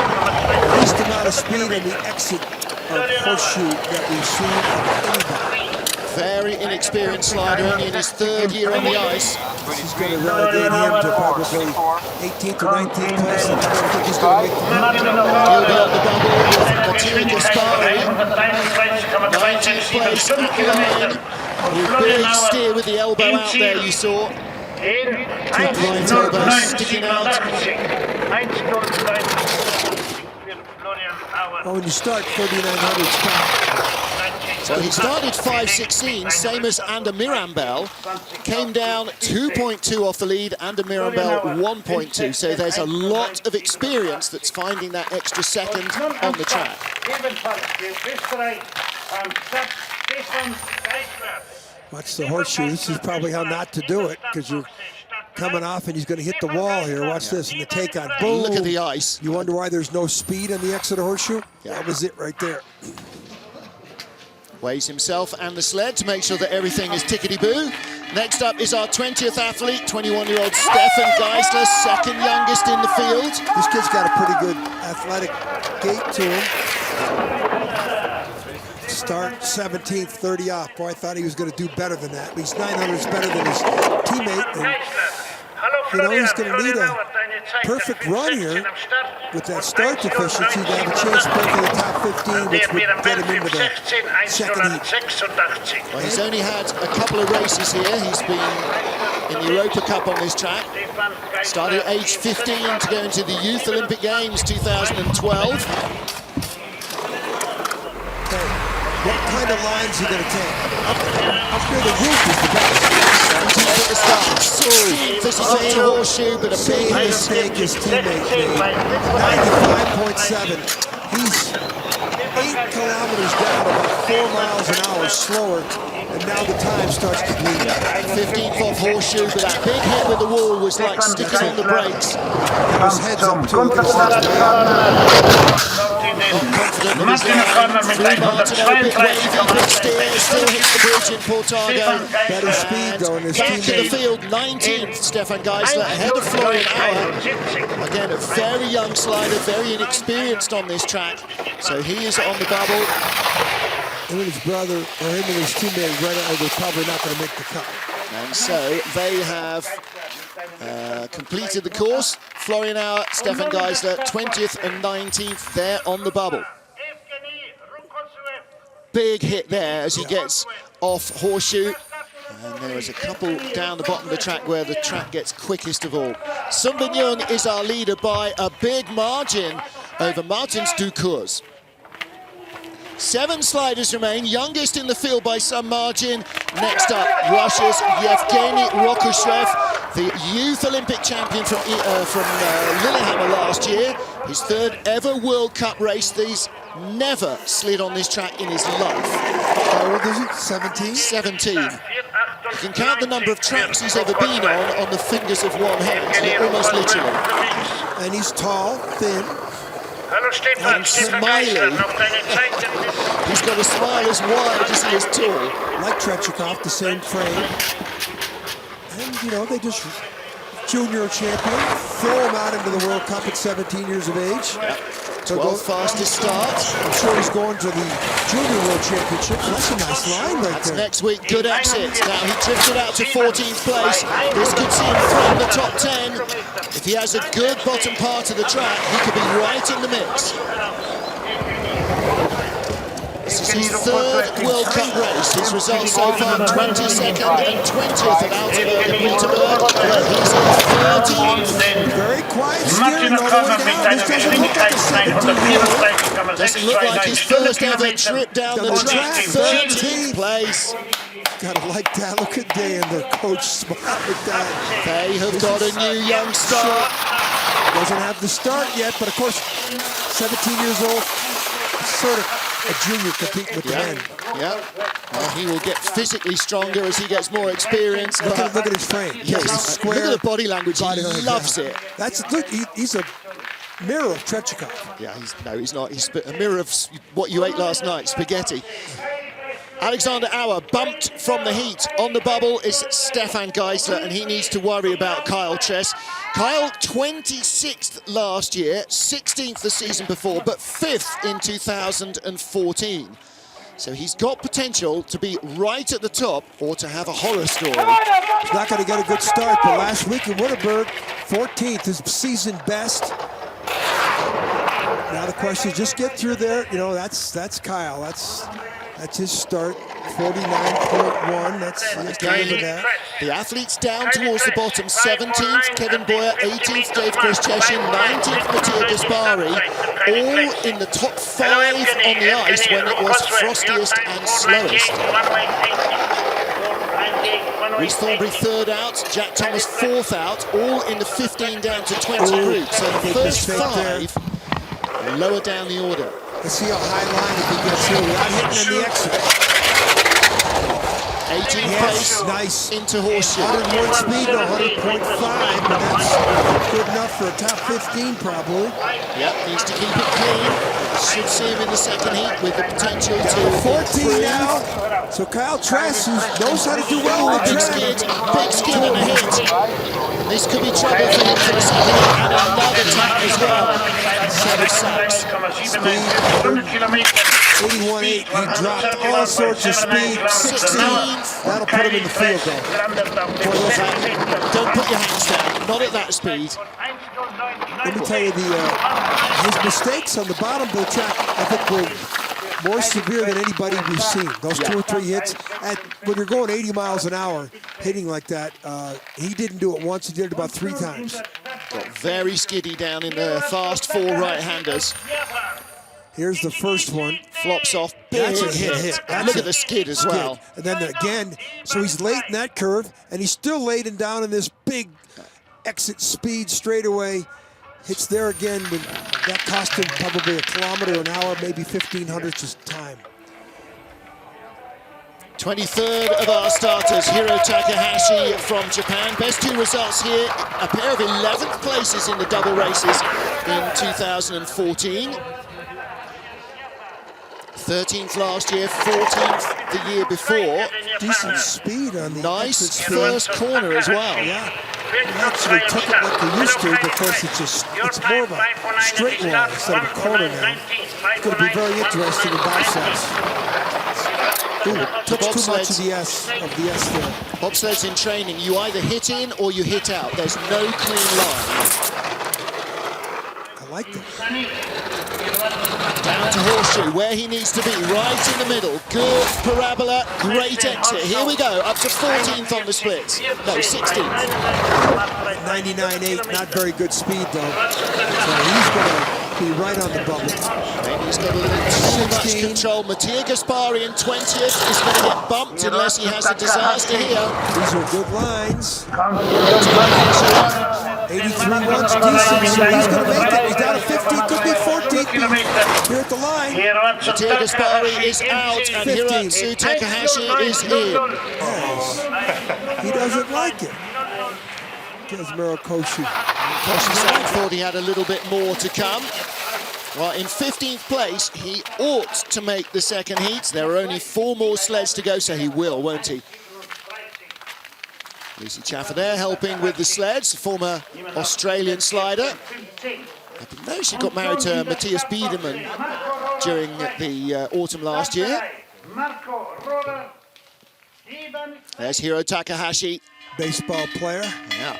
Least amount of speed on the exit of horseshoe that we've seen of anybody. Very inexperienced slider, only in his 3rd year on the ice. This is going to relegate him to probably 18th or 19th place, and I don't think he's going to make the He'll be on the bubble with Matteo Gaspari. 19th place at the line. Big steer with the elbow out there, you saw. Right elbow sticking out. Well, when you start 3,900 stop. So he started 5.16, same as Ander Mirambel. Came down 2.2 off the lead, Ander Mirambel 1.2. So there's a lot of experience that's finding that extra second on the track. Watch the horseshoe. This is probably how not to do it, because you're coming off and he's going to hit the wall here. Watch this, and the take on. Boom. Look at the ice. You wonder why there's no speed on the exit of horseshoe? Yeah. That was it right there. Weighs himself and the sled to make sure that everything is tickety-boo. Next up is our 20th athlete, 21-year-old Stefan Geisler, second youngest in the field. This kid's got a pretty good athletic gait to him. Start 17th, 30 off. Boy, I thought he was going to do better than that. At least 900 is better than his teammate. And, you know, he's going to need a perfect run here with that start deficiency to have a chance to break in the top 15, which would get him into the second heat. Well, he's only had a couple of races here. He's been in the Europa Cup on this track. Started at age 15 to go into the Youth Olympic Games 2012. What kind of lines is he going to take? Up near the roof is the best. 17th at the start. 16th as he got to horseshoe, but a big mistake his teammate made. 95.7. He's 8 kilometers down, about 4 miles an hour slower, and now the time starts to bleed. 15th off horseshoe, but that big hit with the wall was like sticking on the brakes. His head's up too. Still hits the bridge in Portago. Better speed though in his Back in the teammate. field, 19th, Stefan Geisler, ahead of Florian Auer. Again, a very young slider, very inexperienced on this track. So he is on the bubble. Him and his brother, or him and his teammate, they're probably not going to make the cut. And so they have completed the course. Florian Auer, Stefan Geisler, 20th and 19th there on the bubble. Big hit there as he gets off Horseshoe. And there is a couple down the bottom of the track where the track gets quickest of all. Sun Bin Young is our leader by a big margin over Martins Ducours. 7 sliders remain, youngest in the field by some margin. Next up, Russia's Yevgeny Rokushev, the youth Olympic champion from Lillehammer last year. His 3rd ever World Cup race. He's never slid on this track in his life. How old is he? 17? 17. You can count the number of tracks he's ever been on the fingers of one hand, almost literally. And he's tall, thin. And smiling. He's got a smile as wide as he is tall. Like Tretiakov, the same frame. And, you know, they just junior champion, throw him out into the World Cup at 17 years of age. Yep. 12th fastest start. I'm sure he's going to the Junior World Championship. That's a nice line right That's there. next week. Good exit. Now he drifted out to 14th place. This could see him through the top 10. If he has a good bottom part of the track, he could be right in the mix. This is his 3rd World Cup race. His results so far, 22nd and 20th at Altenburg and Peterburg. He's in 13th. Very quiet steering all the way down. This doesn't look like a 17-year-old. Doesn't look like his first ever trip down the track. 13th place. Gotta like that. Look at Day and their coach smile at that. They have got a new young star. Doesn't have the start yet, but of course, 17 years old, sort of a junior competing with the men. Yeah. Well, he will get physically stronger as he gets more experience. Look at his frame. Yeah, he's square. Look at the body language. He loves it. Look, he's a mirror of Tretiakov. Yeah, he's not. He's a mirror of what you ate last night, spaghetti. Alexander Auer bumped from the heat. On the bubble is Stefan Geisler, and he needs to worry about Kyle Tress. Kyle, 26th last year, 16th the season before, but 5th in 2014. So he's got potential to be right at the top or to have a horror story. He's not going to get a good start, but last week in Wittenberg, 14th, his season best. Now the question is just get through there. You know, that's Kyle. That's his start, 49.1. That's kind of that. The athletes down towards the bottom. 17th, Kevin Boyer. 18th, Dave Kristcheshin. 19th, Mattia Gaspari. All in the top 5 on the ice when it was frostiest and slowest. Reece Thornbury 3rd out, Jack Thomas 4th out, all in the 15 down to 20 group. So the first 5 lower down the order. Let's see how high line if he gets here without hitting in the exit. 18th place nice. into Horseshoe. 101 speed, no 100.5, but that's good enough for a top 15 probably. Yep, needs to keep it clean. Should see him in the second heat with the potential to 14 now. So Kyle Tress, who knows how to do well on the big skid and a hit. This could be trouble for him for the second heat, and another tap as well. 7 sacks. Speed, 81.8, he dropped all sorts of speed. 16th. That'll put him in the field though. Don't put your hands down, not at that speed. Let me tell you, his mistakes on the bottom of the track, I think, were more severe than anybody we've seen. Those 2 or 3 hits, when you're going 80 miles an hour, hitting like that, he didn't do it once, he did it about 3 times. Got very skiddy down in the fast 4 right-handers. Here's the first one. Flops off. That's a hit. Look at the skid as well. And then again, so he's late in that curve, and he's still late and down in this big exit speed straightaway. Hits there again, that cost him probably 1 kilometer an hour, maybe 1,500ths time. 23rd of our starters, Hiro Takahashi from Japan. Best 2 results here, a pair of 11th places in the double races in 2014. 13th last year, 14th the year before. Decent speed on the nice first corner as well. Yeah, he actually took it like he used to, because it's more of a straight line instead of a corner now. It's going to be very interesting in biceps. Took too much of the S there. Bobsleds in training, you either hit in or you hit out. There's no clean line. I like that. Down to Horseshoe, where he needs to be, right in the middle. Good parabola, great exit. Here we go, up to 14th on the splits. No, 16th. 99.8, not very good speed though. So he's going to be right on the bubble. Maybe he's got a little too much control. Mattia Gaspari in 20th is going to get bumped unless he has a disaster here. These are good lines. 83 runs decent, so he's going to make it. He's down to 50, could be 14th here at the line. Mattia Gaspari is out, and Hiratsu Takahashi is in. Yes. He doesn't like it. Kazumiro Koshi. Koshi thought he had a little bit more to come. Well, in 15th place, he ought to make the second heat. There are only 4 more sleds to go, so he will, won't he? Lucy Chaffer there helping with the sleds, former Australian slider. I know she got married to Matthias Biedermann during the autumn last year. There's Hiro Takahashi. Baseball player. Yeah.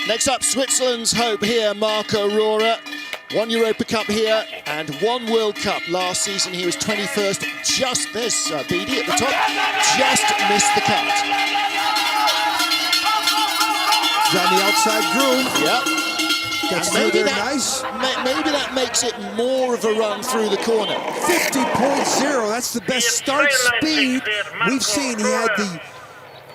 Next up, Switzerland's hope here, Marco Rohrer. 1 Europa Cup here and 1 World Cup. Last season he was 21st. Just this, BD at the top, just missed the cut. He's on the outside groove. Yep. Gets through there nice. Maybe that makes it more of a run through the corner. 50.0, that's the best start speed we've seen. He had the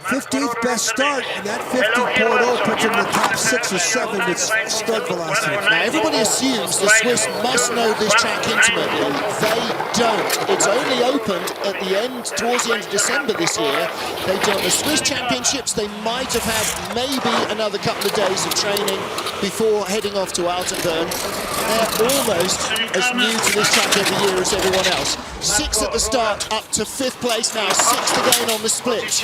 15th best start, and that 50.0 puts him in the top 6 or 7 with start velocity. Now, everybody assumes the Swiss must know this track intimately. They don't. It's only opened at the end, towards the end of December this year. They've done the Swiss Championships. They might have had maybe another couple of days of training before heading off to Altenburg. They're almost as new to this track every year as everyone else. 6 at the start, up to 5th place now. 6th again on the split.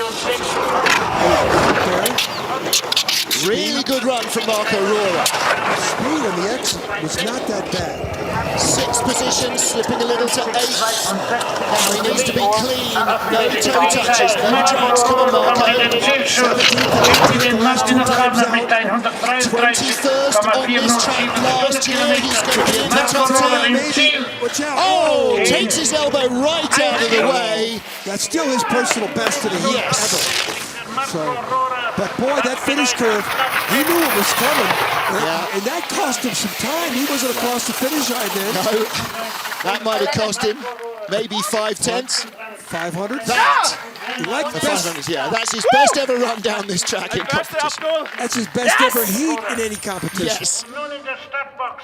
Really good run from Marco Rohrer. Speed on the exit was not that bad. 6th position, slipping a little to 8th. Now he needs to be clean. No toe touches, no drags. Come on, Marco. 17th the last 2 times out. 21st on this track last year. He's going to be in the top 10. Watch out. Oh, takes his elbow right out of the way. That's still his personal best in a heat ever. So, but boy, that finish curve, he knew it was coming, and that cost him some time. He wasn't across the finish line then. No, that might have cost him maybe 5/10. 500? That! You like The best, 500s, yeah, that's his best ever run down this track in competition. that's his best ever heat in any competition. Yes.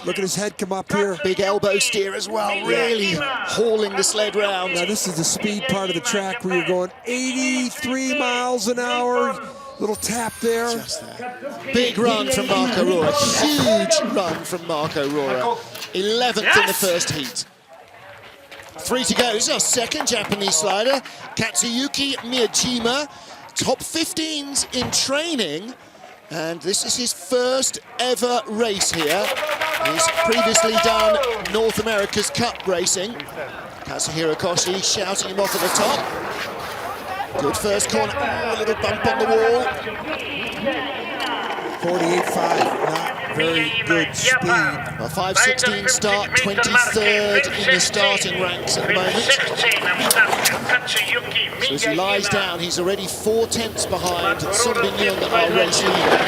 Look at his head come up here. Big elbow steer as well, really hauling the sled round. Now this is the speed part of the track where you're going 83 miles an hour. Little tap there. Just there. Big run from Marco Rohrer. Huge run from Marco Rohrer. 11th in the first heat. 3 to go. This is our second Japanese slider, Katsuyuki Miyajima. Top 15s in training. And this is his first ever race here. He's previously done North America's Cup racing. Kazuhiro Koshi shouting him off at the top. Good first corner. Oh, a little bump on the wall. 48.5, not very good speed. A 5:16 start, 23rd in the starting ranks at the moment. So as he lies down, he's already 4/10 behind Sun Bin-young, our race leader.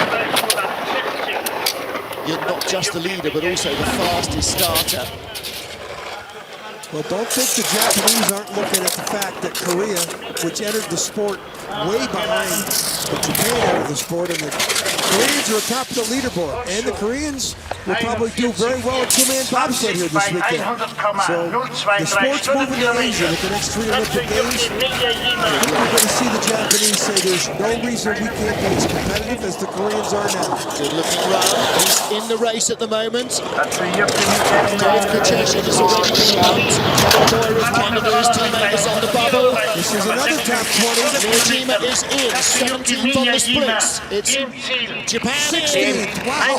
You're not just the leader, but also the fastest starter. Well, don't think the Japanese aren't looking at the fact that Korea, which entered the sport way behind Japan entered the sport, and the Koreans are atop the leaderboard. And the Koreans will probably do very well at 2-man bobsled here this weekend. So the sport's moving to Asia with the next 3 Olympic Games. I think we're going to see the Japanese say there's no reason we can't be as competitive as the Koreans are now. Good looking run. He's in the race at the moment. Dave Kucheshi has already been bumped. Kevin Boyer of Canada, his teammate, is on the bubble. This is another top 20. Miyajima is in, 17th on the splits. It's Japan in. Wow.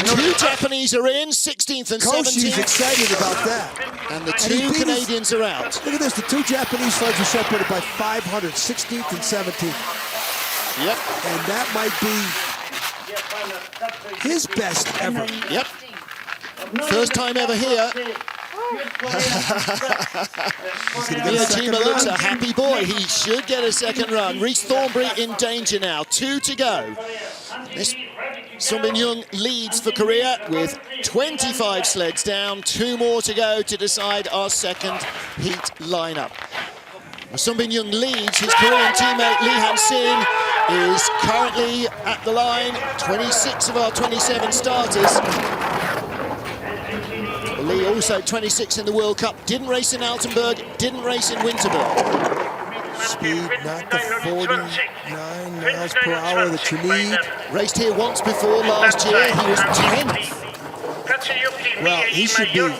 2 Japanese Japanese are in, 16th and Koshi's 17th. excited about that. And the two Canadians are out. Look at this, the two Japanese sleds are separated by 500, 16th and 17th. Yep. And that might be his best ever. Yep. First time ever here. Miyajima looks a happy boy. He should get a second run. Rhys Thornberry in danger now. 2 to go. This Sunbin Jung leads for Korea with 25 sleds down. 2 more to go to decide our second heat lineup. Sunbin Jung leads. His Korean teammate Lee Han-sin is currently at the line. 26 of our 27 starters. Lee also 26 in the World Cup. Didn't race in Altenburg, didn't race in Winterberg. Speed not the 49 miles per hour that you need. Raced here once before last year. He was 10th. Well, he should be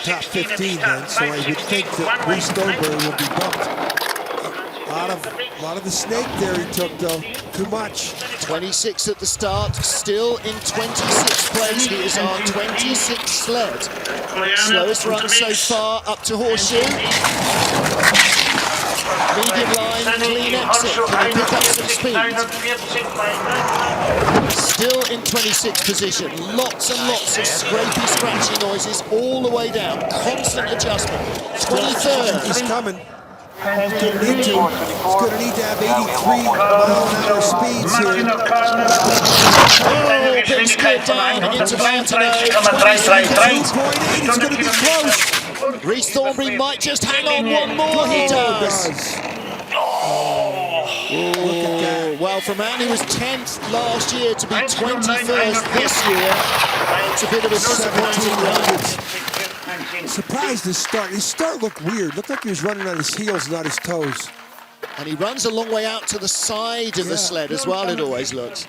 top 15 then, so I would think that Rhys Thornberry will be bumped. A lot of the snake there he took, though. Too much. 26 at the start, still in 26th place. He is our 26th sled. Slowest run so far up to Horseshoe. Medium line, clean exit. Can he pick up some speed? Still in 26th position. Lots and lots of scrapey, scratchy noises all the way down. Constant adjustment. 23rd. He's coming. He's going to need to have 83 mile-an-hour speeds here. Oh, big skid down into Martineau. 2.8, it's going to be close. Rhys Thornberry might just hang on one more. He does. Look at that. Well, for a man who was 10th last year to be 21st this year, it's a bit of a disappointing run. Surprised his start. His start looked weird. Looked like he was running on his heels, not his toes. And he runs a long way out to the side of the sled as well, it always looks.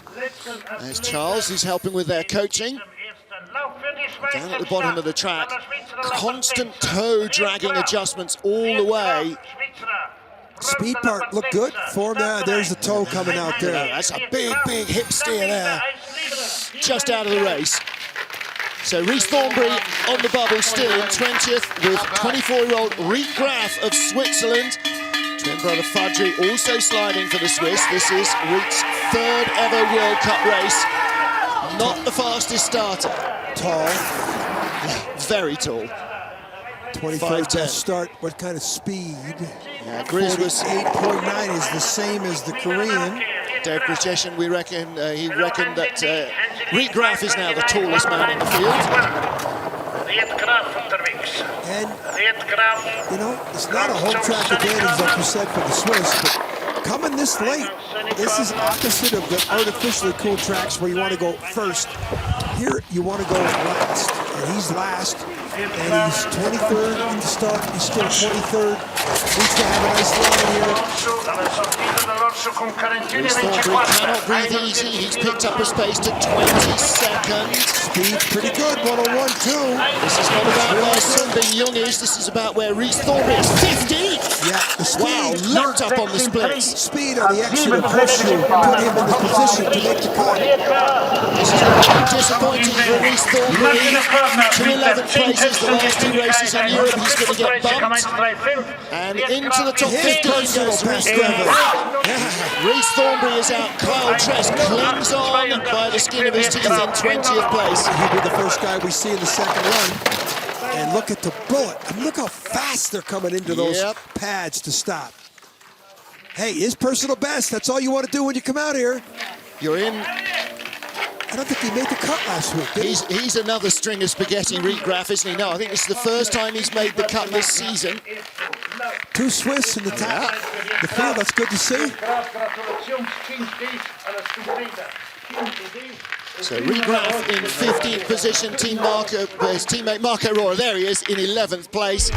There's Charles, who's helping with their coaching. Down at the bottom of the track. Constant toe dragging adjustments all the way. Speed part looked good for him. There's the toe coming out there. That's a big, big hip steer there. Just out of the race. So Rhys Thornberry on the bubble still in 20th with 24-year-old Riet Graf of Switzerland. Twin brother Fadri also sliding for the Swiss. This is Riet's 3rd ever World Cup race. Not the fastest starter. Tall. Very tall. 21st best start. What kind of speed? Yeah, Grizz was 8.9 is the same as the Korean. Dave Grisjeshin, he reckoned that Riet Graf is now the tallest man in the field. And, you know, it's not a home track advantage, like you said, for the Swiss, but coming this late, this is opposite of the artificially cool tracks where you want to go first. Here, you want to go last, and he's last. And he's 23rd in the start. He's still 23rd. Needs to have a nice line here. Rhys Thornberry cannot breathe easy. He's picked up a space to 22nd. Speed pretty good, 101.2. This is not about where Sunbin Jung is. This is about where Rhys Thornberry is. 15th! Yeah, the speed. Wow, leapt up on the splits. Speed on the exit of Horseshoe put him in the position to make the cut. This is going to be disappointing for Rhys Thornberry. 2 11th places the last 2 races in Europe. He's going to get bumped. And into the top 15 goes Rhys Thornberry. Rhys Thornberry is out. Kyle Tress clings on by the skin of his teeth in 20th place. He'll be the first guy we see in the second run. And look at the bullet. I mean, look how fast they're coming into those pads to stop. Hey, his personal best. That's all you want to do when you come out here. You're in. I don't think he made the cut last week, did he? He's another string of spaghetti Riet Graf, isn't he? No, I think this is the first time he's made the cut this season. 2 Swiss in the top. The field, that's good to see. So Riet Graf in 15th position, his teammate Marco Rohrer, there he is in 11th place.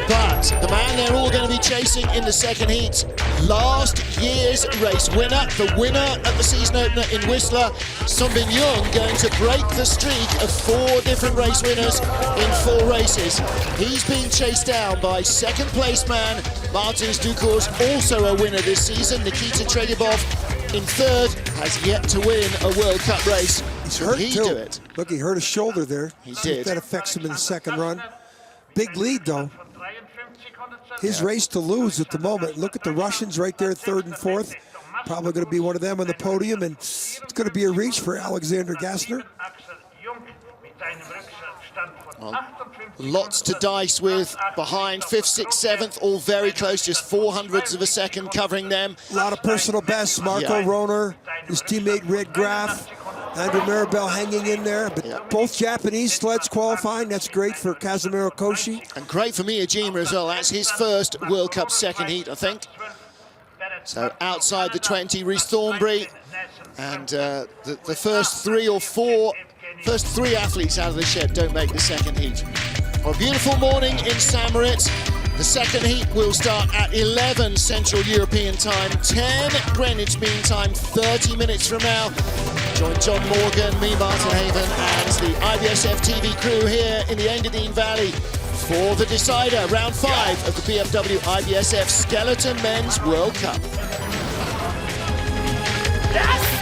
But the man they're all going to be chasing in the second heat, last year's race winner, the winner at the season opener in Whistler, Sunbin Jung, going to break the streak of 4 different race winners in 4 races. He's being chased down by second place man Martins Ducours, also a winner this season. Nikita Tregebov in 3rd, has yet to win a World Cup race. He's Could hurt he too. do it? Look, he hurt his shoulder there. He See if did. that affects him in the second run. Big lead though. His race to lose at the moment. Look at the Russians right there, third and fourth. Probably going to be one of them on the podium, and it's going to be a reach for Alexander Gassner. Well, lots to dice with behind, 5th, 6th, 7th, all very close, just 0.04 of a second covering them. A lot of personal bests. Marco Rohner, his teammate Red Graf, Andrew Maribel hanging in there, but both Japanese sleds qualifying. That's great for Kazumiro Koshi. And great for Miyajima as well. That's his first World Cup second heat, I think. So outside the 20, Rhys Thornbury, and the first three athletes out of the shed don't make the second heat. Well, a beautiful morning in St Moritz. The second heat will start at 11 Central European time, 10 Greenwich Mean Time, 30 minutes from now. Join John Morgan, me, Martin Haven, and the IBSF TV crew here in the Engadine Valley for the decider, round 5 of the BMW IBSF Skeleton Men's World Cup. Yes!